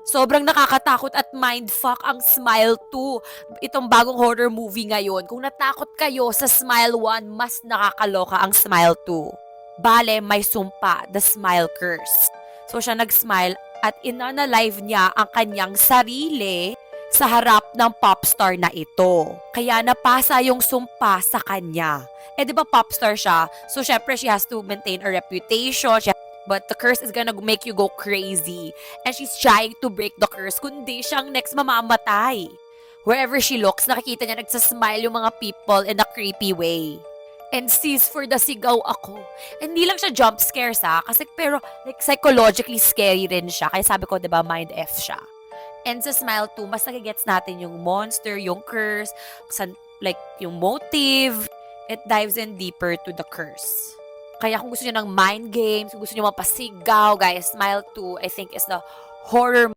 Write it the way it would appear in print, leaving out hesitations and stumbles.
Sobrang nakakatakot at mindfuck ang Smile 2. Itong bagong horror movie ngayon. Kung natakot kayo sa Smile 1, mas nakakaloka ang Smile 2. Bale, may sumpa, the Smile Curse. So siya nag-smile at inanalive niya ang kanyang sarili sa harap ng popstar na ito. Kaya napasa yung sumpa sa kanya. Eh, di ba popstar siya? So, syempre, she has to maintain a reputation. But the curse is gonna make you go crazy. And she's trying to break the curse, kundi siyang next mamamatay. Wherever she looks, nakikita niya nagsasmile yung mga people in a creepy way. And sis, for the sigaw ako. Hindi lang siya jump scares kasi pero like psychologically scary rin siya. Kaya sabi ko, 'di ba, mind F siya. And sa Smile 2, mas nagigets natin yung monster, yung curse, like yung motive. It dives in deeper to the curse. Kaya kung gusto niyo ng mind games, kung gusto niyo mapasigaw, guys, Smile 2, I think is the horror